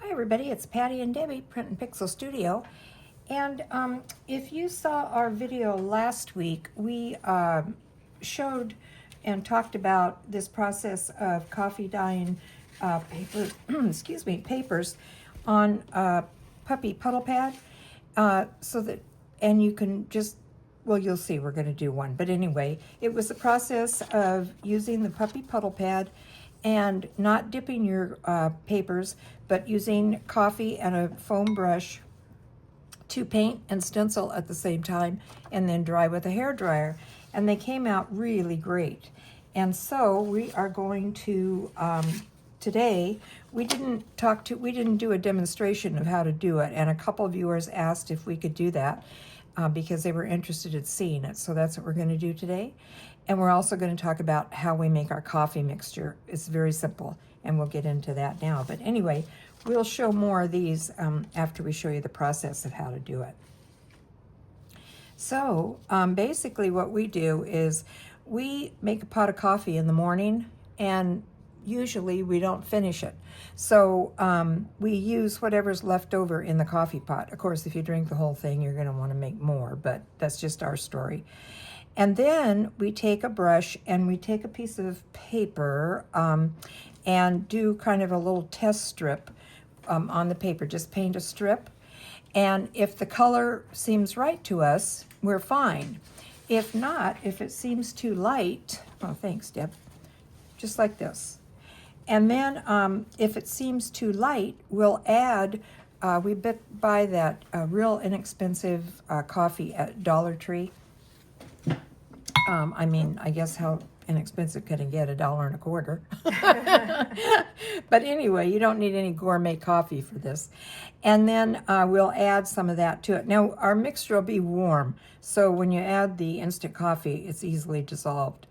Hi everybody, it's Patti and Debbie, Print and Pixel Studio. And if you saw our video last week, we showed and talked about this process of coffee dyeing paper, excuse me, papers on a puppy puddle pad. And you can just, well, you'll see we're going to do one. But anyway, it was the process of using the puppy puddle pad and not dipping your papers, but using coffee and a foam brush to paint and stencil at the same time, and then dry with a hair dryer. And they came out really great. And so we are going to, today, we didn't do a demonstration of how to do it, and a couple of viewers asked if we could do that because they were interested in seeing it. So that's what we're going to do today. And we're also going to talk about how we make our coffee mixture. It's very simple, and we'll get into that now. But anyway, we'll show more of these after we show you the process of how to do it. So basically what we do is we make a pot of coffee in the morning, and usually we don't finish it. So we use whatever's left over in the coffee pot. Of course, if you drink the whole thing, you're going to want to make more, but that's just our story. And then we take a brush and we take a piece of paper and do kind of a little test strip on the paper. Just paint a strip. And if the color seems right to us, we're fine. If not, if it seems too light, oh, thanks, Deb, just like this. And then if it seems too light, we'll add, we buy that real inexpensive coffee at Dollar Tree. I guess how inexpensive can it get? $1.25. But anyway, you don't need any gourmet coffee for this. And then we'll add some of that to it. Now, our mixture will be warm, so when you add the instant coffee, it's easily dissolved.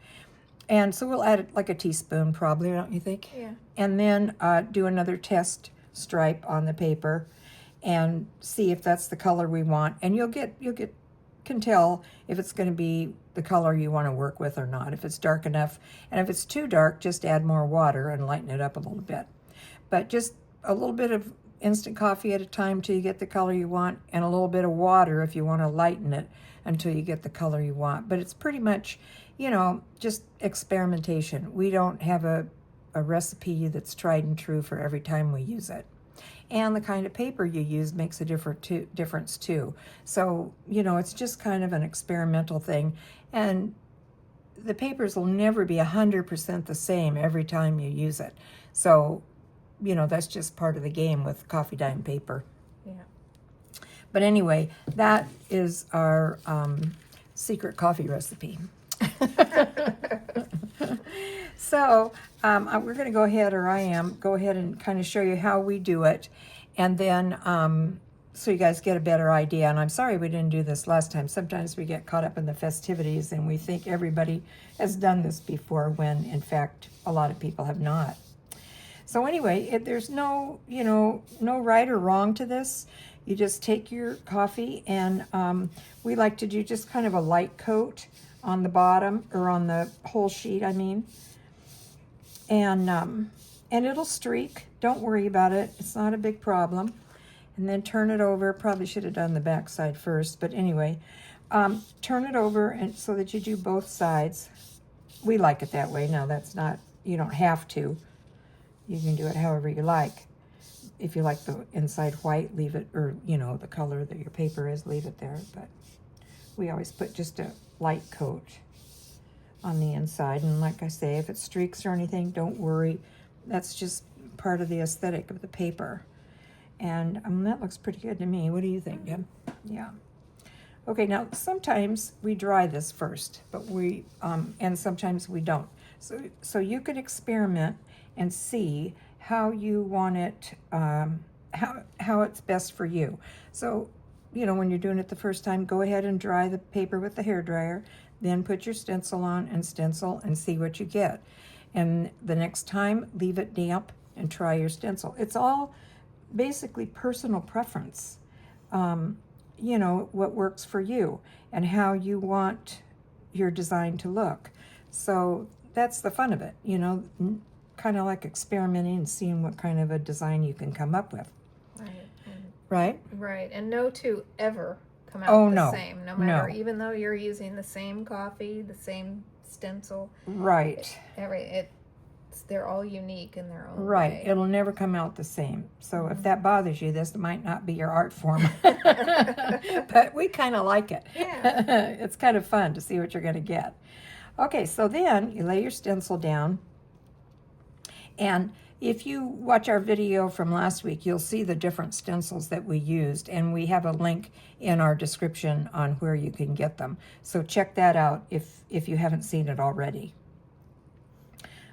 And so we'll add like a teaspoon probably, don't you think? Yeah. And then do another test stripe on the paper and see if that's the color we want. And can tell if it's going to be the color you want to work with or not, if it's dark enough. And if it's too dark, just add more water and lighten it up a little bit. But just a little bit of instant coffee at a time till you get the color you want, and a little bit of water if you want to lighten it until you get the color you want. But it's pretty much, just experimentation. We don't have a recipe that's tried and true for every time we use it. And the kind of paper you use makes a difference too. So, it's just kind of an experimental thing. And the papers will never be 100% the same every time you use it. So, that's just part of the game with coffee dyeing paper. Yeah. But anyway, that is our secret coffee recipe. So we're going to go ahead, or I am, go ahead and kind of show you how we do it. And then so you guys get a better idea. And I'm sorry we didn't do this last time. Sometimes we get caught up in the festivities and we think everybody has done this before when, in fact, a lot of people have not. So anyway, there's no right or wrong to this. You just take your coffee, and we like to do just kind of a light coat on the bottom, or on the whole sheet, I mean. And it'll streak. Don't worry about it. It's not a big problem. And then turn it over. Probably should have done the back side first, but anyway, turn it over and so that you do both sides. We like it that way. Now that's not, you don't have to. You can do it however you like. If you like the inside white, leave it, or the color that your paper is, leave it there. But we always put just a light coat on the inside. And like I say, if it streaks or anything, don't worry. That's just part of the aesthetic of the paper. And that looks pretty good to me. What do you think, Deb? Yeah. Okay, now sometimes we dry this first, but and sometimes we don't. So you could experiment and see how you want it, how it's best for you. So, when you're doing it the first time, go ahead and dry the paper with the hair dryer, then put your stencil on and stencil and see what you get. And the next time, leave it damp and try your stencil. It's all basically personal preference. What works for you and how you want your design to look. So that's the fun of it, kind of like experimenting and seeing what kind of a design you can come up with. right? Right, and no two ever come out Oh, the no. same, no matter, No. even though you're using the same coffee, the same stencil. Right. They're all unique in their own Right. way. It'll never come out the same. So if that bothers you, this might not be your art form. But we kind of like it. Yeah. It's kind of fun to see what you're going to get. Okay, so then you lay your stencil down. And if you watch our video from last week, you'll see the different stencils that we used. And we have a link in our description on where you can get them. So check that out if you haven't seen it already.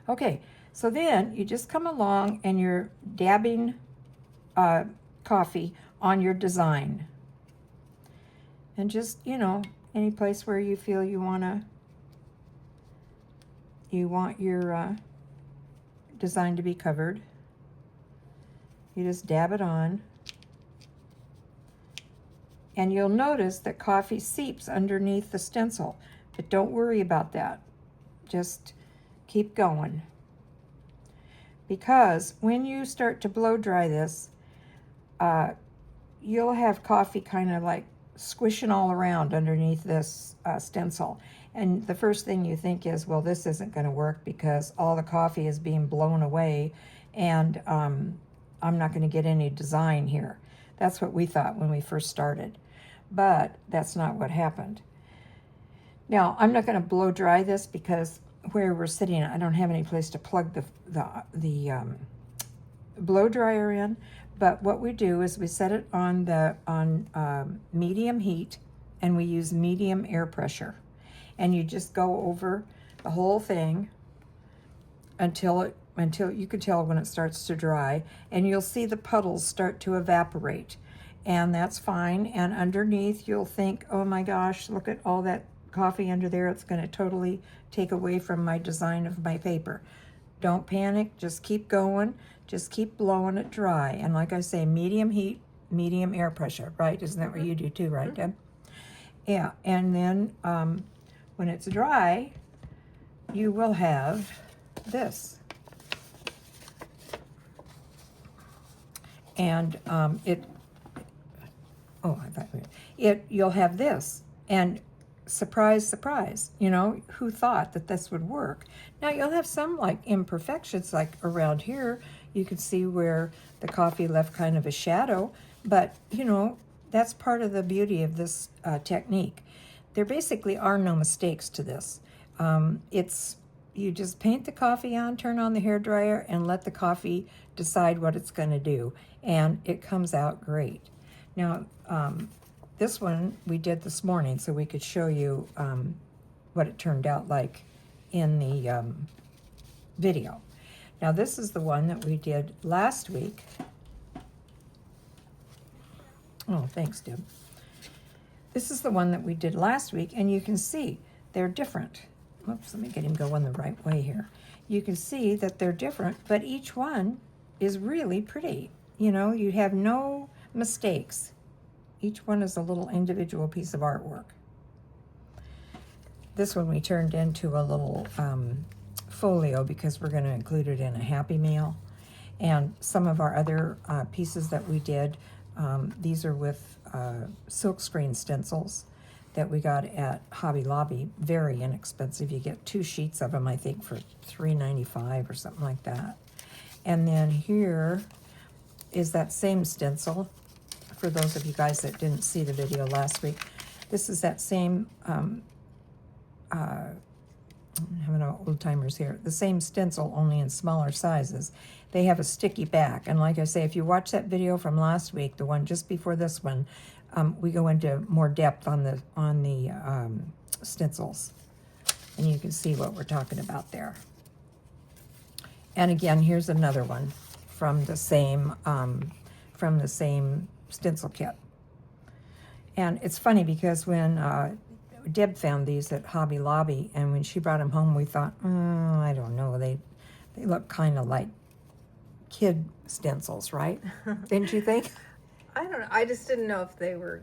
Okay, so then you just come along and you're dabbing coffee on your design. And just, any place where you feel you want your design to be covered. You just dab it on. And you'll notice that coffee seeps underneath the stencil. But don't worry about that. Just keep going. Because when you start to blow dry this, you'll have coffee kind of like squishing all around underneath this stencil. And the first thing you think is, well, this isn't going to work because all the coffee is being blown away and I'm not going to get any design here. That's what we thought when we first started. But that's not what happened. Now, I'm not going to blow dry this because where we're sitting, I don't have any place to plug the blow dryer in. But what we do is we set it on medium heat, and we use medium air pressure. And you just go over the whole thing until you can tell when it starts to dry, and you'll see the puddles start to evaporate. And that's fine. And underneath, you'll think, oh my gosh, look at all that coffee under there. It's going to totally take away from my design of my paper. Don't panic. Just keep going. Just keep blowing it dry. And like I say, medium heat, medium air pressure, right? Isn't that what you do too, right, Deb? Yeah. And then when it's dry, you will have this. And you'll have this. And surprise, surprise, who thought that this would work? Now you'll have some like imperfections, like around here, you can see where the coffee left kind of a shadow, but that's part of the beauty of this technique. There basically are no mistakes to this. You just paint the coffee on, turn on the hairdryer, and let the coffee decide what it's going to do, and it comes out great. Now, this one we did this morning so we could show you what it turned out like in the video. Now, this is the one that we did last week. Oh, thanks, Deb. This is the one that we did last week, and you can see they're different. Whoops, let me get him going the right way here. You can see that they're different, but each one is really pretty. You have no mistakes. Each one is a little individual piece of artwork. This one we turned into a little folio because we're going to include it in a Happy Meal. And some of our other pieces that we did, these are with silkscreen stencils that we got at Hobby Lobby. Very inexpensive. You get 2 sheets of them, I think, for $3.95 or something like that. And then here is that same stencil. For those of you guys that didn't see the video last week, this is that same, I'm having old timers here, the same stencil, only in smaller sizes. They have a sticky back, and like I say, if you watch that video from last week, the one just before this one, we go into more depth on the stencils, and you can see what we're talking about there. And again, here's another one from the same stencil kit. And it's funny because when Deb found these at Hobby Lobby, and when she brought them home, we thought, I don't know, they look kind of like kid stencils, right? Didn't you think? I don't know. I just didn't know if they were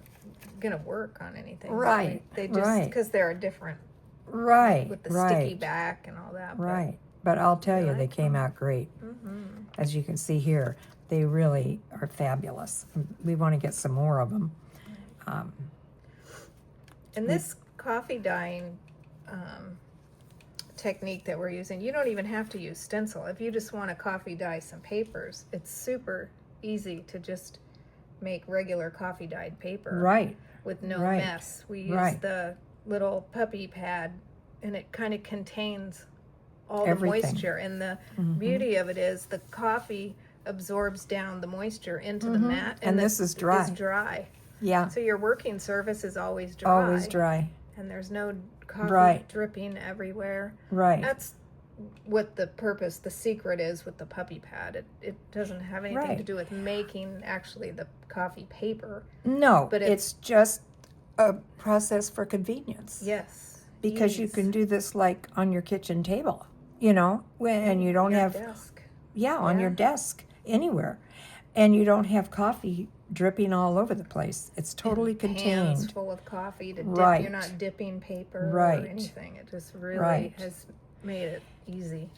gonna work on anything. Right. They just because they're a different. Right. With the sticky back and all that. Right. But I'll tell you, they came out great. Mm-hmm. As you can see here, They really are fabulous. We want to get some more of them. And this coffee dyeing technique that we're using, you don't even have to use Stensil. If you just want to coffee dye some papers, it's super easy to just make regular coffee dyed paper. Right. With no Right. mess. We use Right. the little puppy pad, and it kind of contains all Everything. the moisture. And the beauty of it is the coffee absorbs down the moisture into the mat. And this is dry. Is dry. Yeah. So your working surface is always dry. Always dry. And there's no coffee Right. dripping everywhere. Right. That's what the purpose, the secret is with the puppy pad. It doesn't have anything Right. to do with making actually the coffee paper. No, But it's just a process for convenience. Yes. Because you ease. can do this like on your kitchen table, and you don't Your have, desk. on your desk, anywhere. And you don't have coffee dripping all over the place. It's totally Pans contained. full of coffee to dip. Right. You're not dipping paper Right. or anything. It just really Right. has made it easy.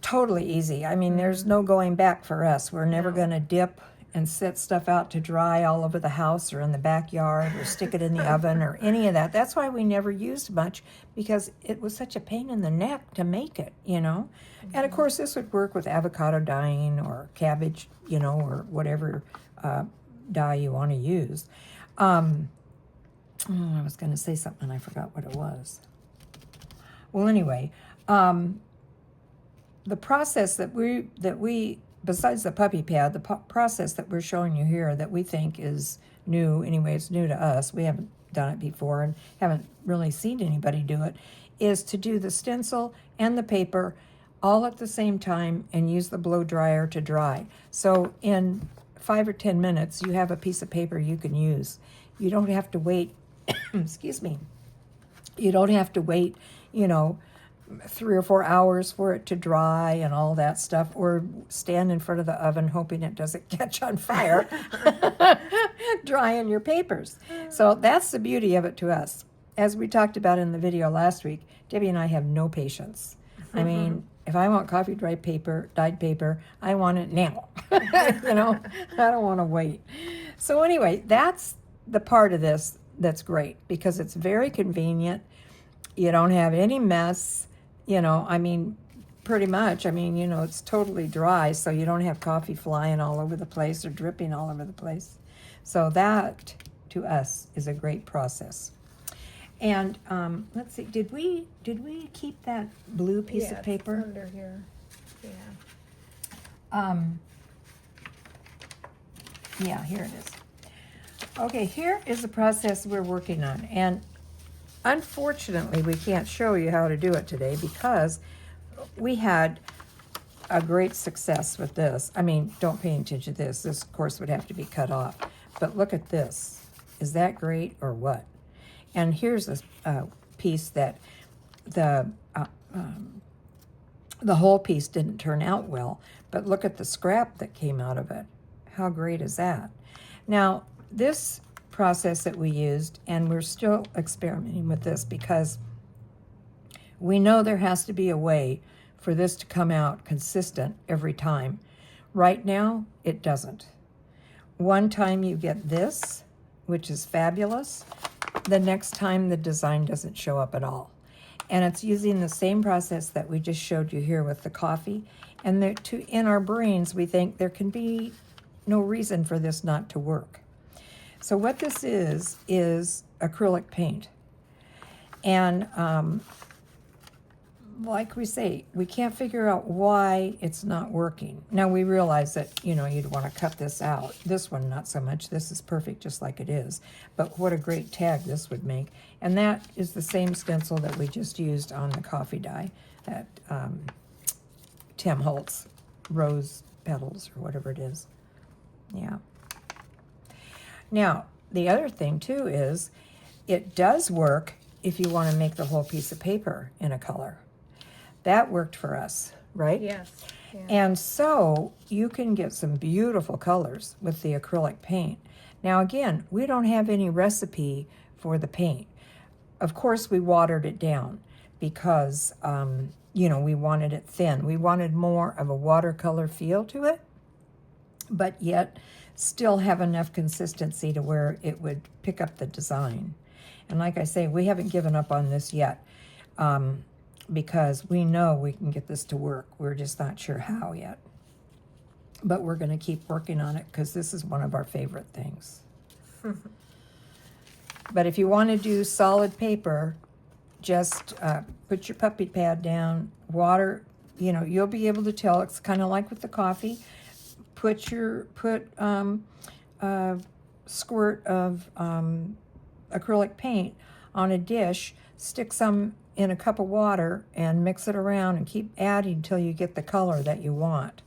Totally easy. I mean, there's no going back for us. We're never No. going to dip and set stuff out to dry all over the house or in the backyard or stick it in the oven or any of that. That's why we never used much, because it was such a pain in the neck to make it, And of course, this would work with avocado dyeing or cabbage, or whatever dye you want to use. I was going to say something, I forgot what it was. Well, anyway, the process that we besides the puppy pad, the process that we're showing you here that we think is new, anyway, it's new to us, we haven't done it before and haven't really seen anybody do it, is to do the stencil and the paper all at the same time and use the blow dryer to dry. So in 5 or 10 minutes, you have a piece of paper you can use. You don't have to wait, excuse me, you don't have to wait, 3 or 4 hours for it to dry and all that stuff, or stand in front of the oven hoping it doesn't catch on fire, drying your papers. So that's the beauty of it to us. As we talked about in the video last week, Debbie and I have no patience. I mean, if I want coffee dyed paper, I want it now. I don't want to wait. So anyway, that's the part of this that's great, because it's very convenient. You don't have any mess, pretty much. It's totally dry, so you don't have coffee flying all over the place or dripping all over the place. So that, to us, is a great process. And let's see, did we keep that blue piece of paper? It's under here. Yeah. Yeah, here it is. Okay, here is the process we're working on. And unfortunately, we can't show you how to do it today because we had a great success with this. Don't pay attention to this. This, of course, would have to be cut off. But look at this. Is that great or what? And here's this piece that the whole piece didn't turn out well. But look at the scrap that came out of it. How great is that? Now, this process that we used, and we're still experimenting with this because we know there has to be a way for this to come out consistent every time. Right now, it doesn't. One time you get this, which is fabulous. The next time the design doesn't show up at all. And it's using the same process that we just showed you here with the coffee. And in our brains, we think there can be no reason for this not to work. So what this is acrylic paint. And like we say, we can't figure out why it's not working. Now we realize that, you'd want to cut this out. This one, not so much. This is perfect just like it is. But what a great tag this would make. And that is the same stencil that we just used on the coffee dye, that Tim Holtz rose petals or whatever it is. Yeah. Now, the other thing too is it does work if you want to make the whole piece of paper in a color. That worked for us, right? Yes. Yeah. And so you can get some beautiful colors with the acrylic paint. Now again, we don't have any recipe for the paint. Of course, we watered it down because, we wanted it thin. We wanted more of a watercolor feel to it. but yet still have enough consistency to where it would pick up the design. And like I say, we haven't given up on this yet, because we know we can get this to work. We're just not sure how yet. But we're going to keep working on it because this is one of our favorite things. But if you want to do solid paper, just put your puppy pad down, water, you'll be able to tell. It's kind of like with the coffee. Put a squirt of acrylic paint on a dish, stick some in a cup of water and mix it around and keep adding until you get the color that you want.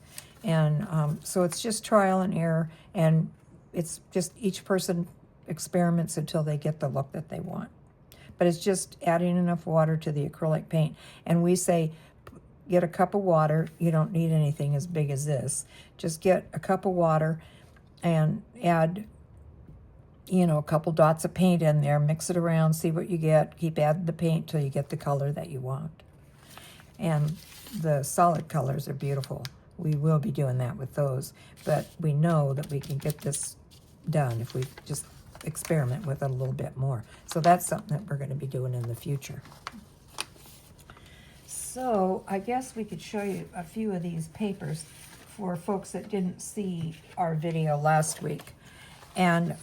And so it's just trial and error, and it's just each person experiments until they get the look that they want. But it's just adding enough water to the acrylic paint. And we say, get a cup of water. You don't need anything as big as this. Just get a cup of water and add, a couple dots of paint in there. Mix it around, see what you get. Keep adding the paint till you get the color that you want. And the solid colors are beautiful. We will be doing that with those. But we know that we can get this done if we just experiment with it a little bit more. So that's something that we're going to be doing in the future. So I guess we could show you a few of these papers for folks that didn't see our video last week. And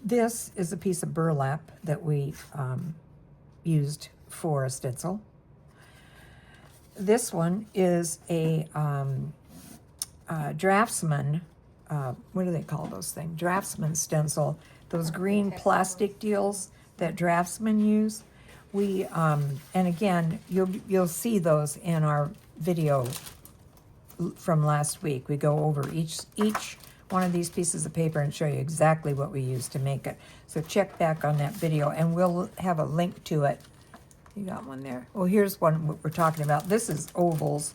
this is a piece of burlap that we used for a stencil. This one is a draftsman, what do they call those things? Draftsman stencil, those green plastic deals that draftsmen use. We, and again, you'll see those in our video from last week. We go over each one of these pieces of paper and show you exactly what we used to make it. So check back on that video, and we'll have a link to it. You got one there? Well, here's one we're talking about. This is ovals,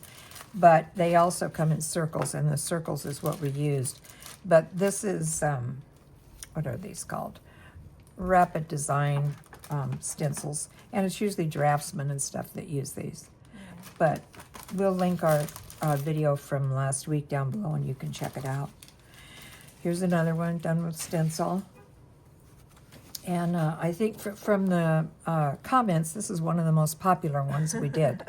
but they also come in circles, and the circles is what we used. But this is, what are these called? Rapid design stencils, and it's usually draftsmen and stuff that use these. But we'll link our video from last week down below, and you can check it out. Here's another one done with stencil. And I think from the comments, this is one of the most popular ones we did.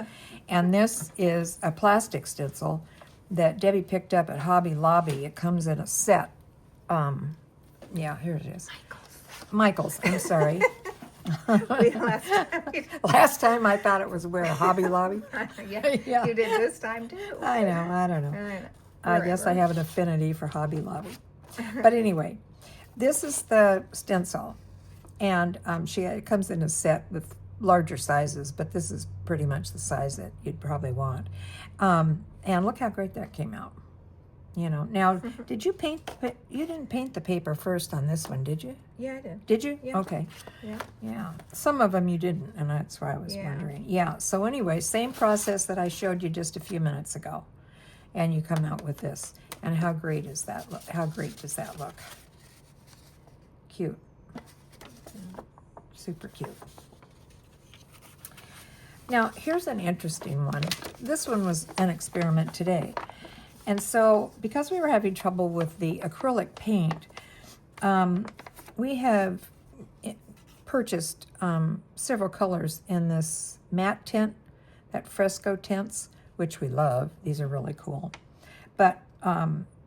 And this is a plastic stencil that Debbie picked up at Hobby Lobby. It comes in a set. Yeah, here it is. Michael's, I'm sorry. Last time I thought it was where, Hobby Lobby? Yeah, you did this time too. I don't know. I guess I have an affinity for Hobby Lobby. But anyway, this is the stencil. And it comes in a set with larger sizes, but this is pretty much the size that you'd probably want. And look how great that came out. Now, did you paint, you didn't paint the paper first on this one, did you? Yeah, I did. Did you? Yeah. Okay. Yeah. Yeah. Some of them you didn't, and that's why I was wondering. Yeah. So anyway, same process that I showed you just a few minutes ago. And you come out with this. And how great is that look? How great does that look? Cute. Super cute. Now, here's an interesting one. This one was an experiment today. And so, because we were having trouble with the acrylic paint, we have purchased several colors in this matte tint, that fresco tints, which we love. These are really cool. But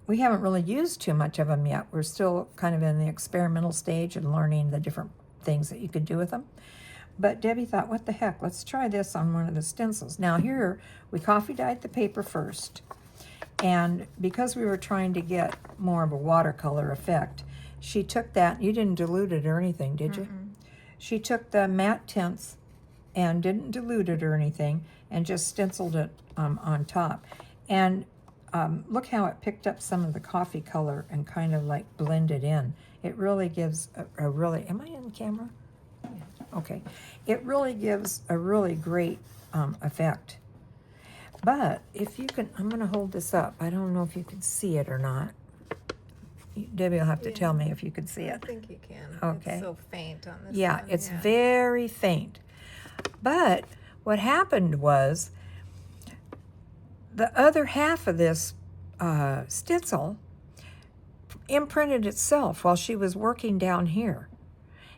we haven't really used too much of them yet. We're still kind of in the experimental stage and learning the different things that you could do with them. But Debbie thought, what the heck, let's try this on one of the stencils. Now here, we coffee dyed the paper first. And because we were trying to get more of a watercolor effect, she took that, you didn't dilute it or anything, did you? She took the matte tints and didn't dilute it or anything and just stenciled it on top. And look how it picked up some of the coffee color and kind of like blended in. It really gives a really, am I in camera? Yeah. Okay. It really gives a really great effect. But if you can, I'm going to hold this up. I don't know if you can see it or not. Debbie will have to tell me if you can see it. I think you can. Okay. It's so faint on this Yeah, one. it's very faint. But what happened was the other half of this stencil imprinted itself while she was working down here.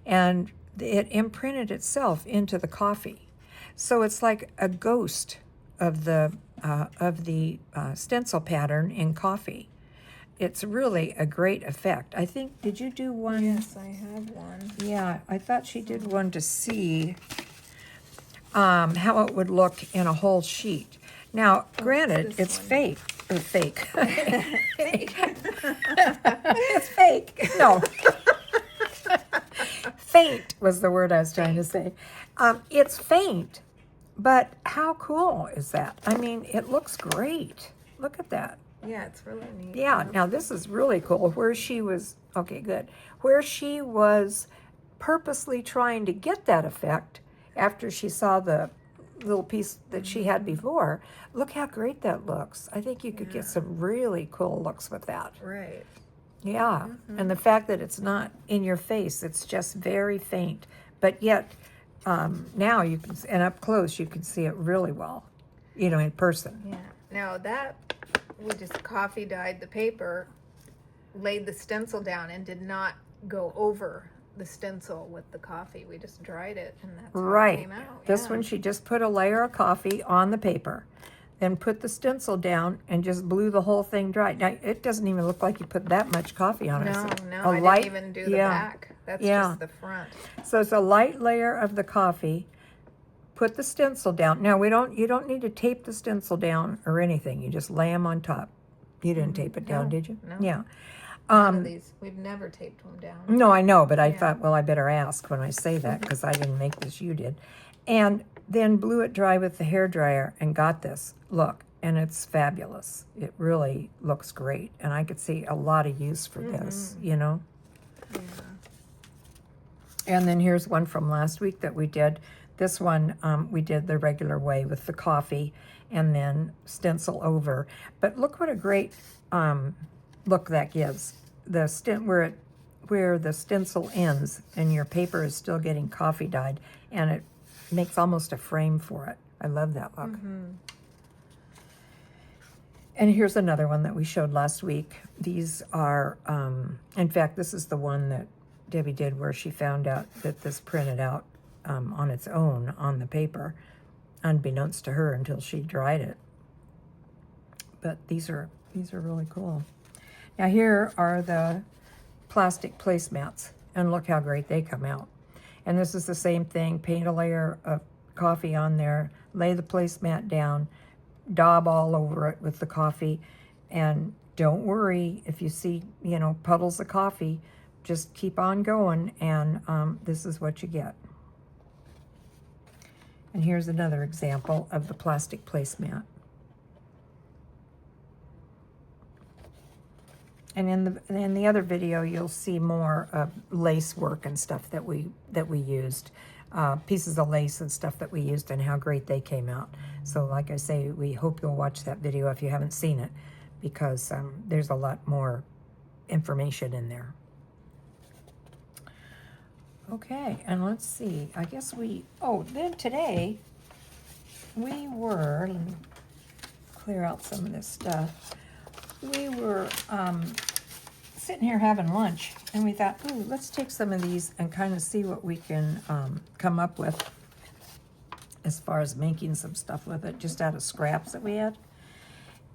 And it imprinted itself into the coffee. So it's like a ghost of the stencil pattern in coffee. It's really a great effect. I think, did you do one? Yes, I have one. Yeah, I thought she did one to see how it would look in a whole sheet. Now, granted, it's one. fake. Fake. It's fake. No. Faint was the word I was trying to say. It's faint, but how cool is that? I mean, it looks great. Look at that. Yeah, it's really neat. Yeah, now this is really cool. Where she was, okay, good. Where she was purposely trying to get that effect after she saw the little piece that she had before. Look how great that looks. I think you could get some really cool looks with that. Right. Yeah, and the fact that it's not in your face, it's just very faint. But yet, now you can, and up close, you can see it really well, you know, in person. Yeah. Now that, we just coffee dyed the paper, laid the stencil down, and did not go over the stencil with the coffee. We just dried it, and that's how it came out. This one, she just put a layer of coffee on the paper, then put the stencil down and just blew the whole thing dry. Now, it doesn't even look like you put that much coffee on it. No, I didn't even do the back. That's just the front. So it's a light layer of the coffee. Put the stencil down. Now, you don't need to tape the stencil down or anything. You just lay them on top. You didn't tape it down, did you? No. Yeah. None of these, we've never taped them down. No, I know, but I thought, well, I better ask when I say that because I didn't make this, you did. And then blew it dry with the hairdryer and got this look, and it's fabulous. It really looks great, and I could see a lot of use for this, you know? Yeah. And then here's one from last week that we did. This one we did the regular way with the coffee and then stencil over. But look what a great look that gives. The where the stencil ends and your paper is still getting coffee dyed, and it makes almost a frame for it. I love that look. And here's another one that we showed last week. These are, in fact, this is the one that Debbie did where she found out that this printed out on its own on the paper, unbeknownst to her until she dried it. But these are really cool. Now here are the plastic placemats, and look how great they come out. And this is the same thing. Paint a layer of coffee on there, lay the placemat down, daub all over it with the coffee, and don't worry if you see, you know, puddles of coffee. Just keep on going, and this is what you get. And here's another example of the plastic placemat. And in the other video, you'll see more lace work and stuff that we used, pieces of lace and stuff that we used, and how great they came out. So, like I say, we hope you'll watch that video if you haven't seen it, because there's a lot more information in there. Okay, and let's see. I guess then today we were, let me clear out some of this stuff. We were sitting here having lunch, and we thought, ooh, let's take some of these and kind of see what we can come up with as far as making some stuff with it, just out of scraps that we had.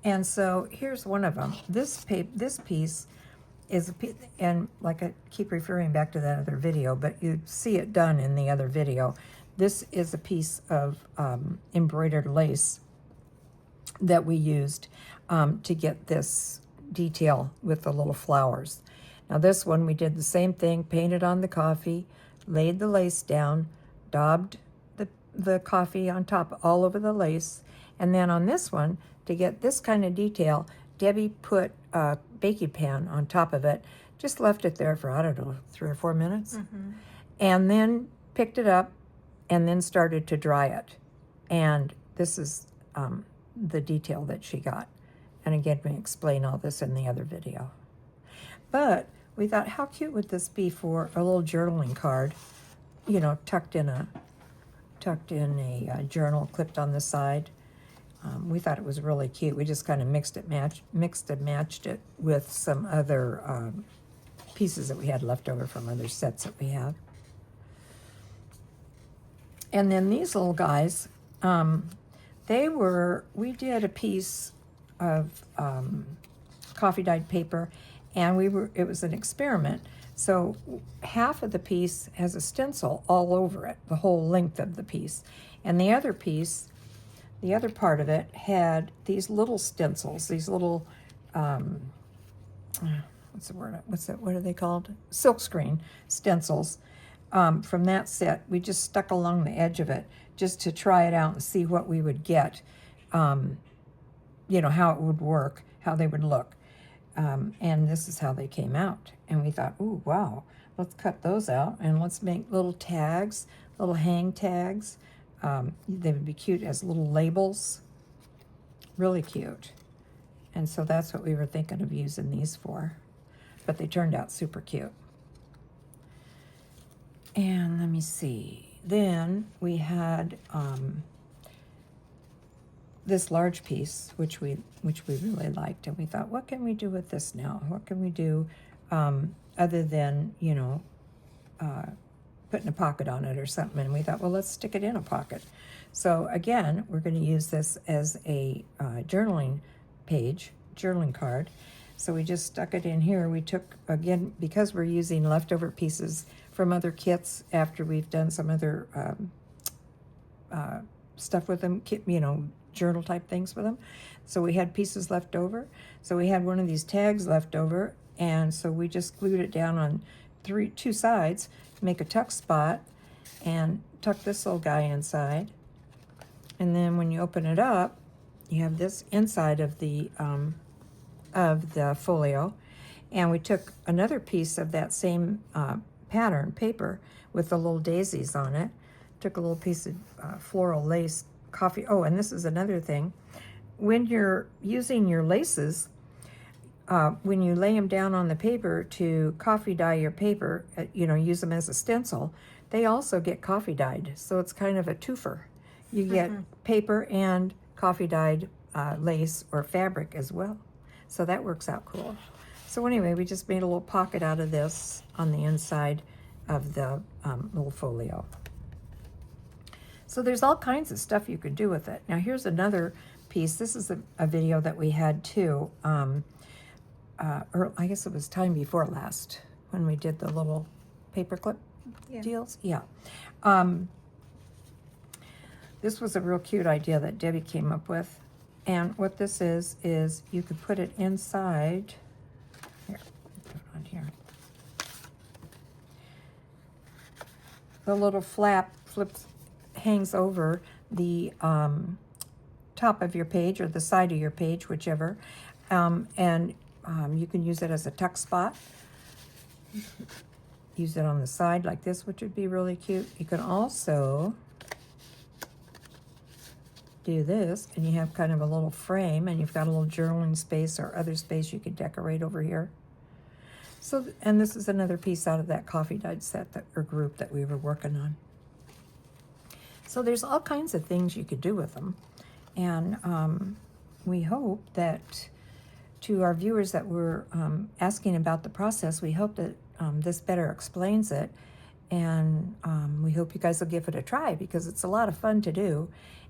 And so here's one of them. This piece is and like I keep referring back to that other video, but you see it done in the other video. This is a piece of embroidered lace that we used to get this detail with the little flowers. Now this one we did the same thing, painted on the coffee, laid the lace down, daubed the coffee on top all over the lace, and then on this one, to get this kind of detail, Debbie put a baking pan on top of it, just left it there for, I don't know, 3 or 4 minutes, and then picked it up and then started to dry it. And this is the detail that she got. And again, we explain all this in the other video. But we thought, how cute would this be for a little journaling card, you know, tucked in a journal clipped on the side. we thought it was really cute. We just kind of mixed and matched it with some other pieces that we had left over from other sets that we have. And then these little guys, we did a piece of coffee dyed paper, and it was an experiment. So half of the piece has a stencil all over it, the whole length of the piece. And the other piece, the other part of it, had these little stencils, these little, what's the word? What are they called? Silkscreen stencils. From that set, we just stuck along the edge of it just to try it out and see what we would get, how it would work, how they would look. And this is how they came out. And we thought, ooh, wow, let's cut those out and let's make little tags, little hang tags. They would be cute as little labels. Really cute. And so that's what we were thinking of using these for. But they turned out super cute. And let me see. Then we had this large piece, which we really liked, and we thought, what can we do with this now? What can we do other than putting a pocket on it or something? And we thought, well, let's stick it in a pocket. So again, we're going to use this as a journaling card. So we just stuck it in here. We took, again, because we're using leftover pieces from other kits after we've done some other stuff with them, journal type things with them. So we had pieces left over. So we had one of these tags left over, and so we just glued it down on two sides to make a tuck spot and tuck this little guy inside. And then when you open it up, you have this inside of the folio. And we took another piece of that same pattern paper with the little daisies on it. Took a little piece of floral lace coffee. Oh, and this is another thing. When you're using your laces, when you lay them down on the paper to coffee dye your paper, use them as a stencil, they also get coffee dyed. So it's kind of a twofer. You get paper and coffee dyed lace or fabric as well. So that works out cool. So anyway, we just made a little pocket out of this on the inside of the little folio. So there's all kinds of stuff you could do with it. Now here's another piece. This is a video that we had too. Or I guess it was time before last when we did the little paperclip deals. Yeah. This was a real cute idea that Debbie came up with. And what this is you could put it inside. Here, put it on here. The little flap hangs over the top of your page or the side of your page, whichever. And you can use it as a tuck spot. Use it on the side like this, which would be really cute. You can also do this, and you have kind of a little frame, and you've got a little journaling space or other space you could decorate over here. So, and this is another piece out of that coffee dyed set or group that we were working on. So there's all kinds of things you could do with them. And we hope that to our viewers that were asking about the process, we hope that this better explains it. And we hope you guys will give it a try because it's a lot of fun to do.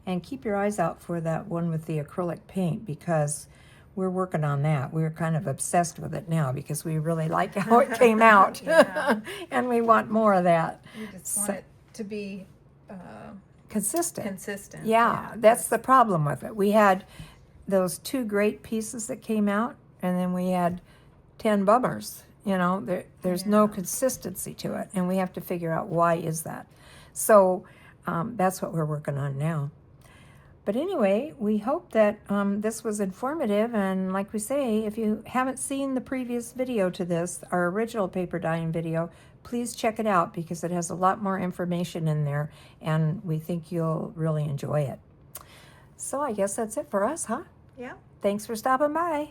And keep your eyes out for that one with the acrylic paint because we're working on that. We're kind of obsessed with it now because we really like how it came out. And we want more of that. We just want it to be consistent. Yeah, that's the problem with it. We had those two great pieces that came out, and then we had 10 bummers. There's no consistency to it, and we have to figure out why is that. So that's what we're working on now. But anyway, we hope that this was informative, and like we say, if you haven't seen the previous video to this, our original paper dyeing video, please check it out because it has a lot more information in there, and we think you'll really enjoy it. So I guess that's it for us, huh? Yeah. Thanks for stopping by.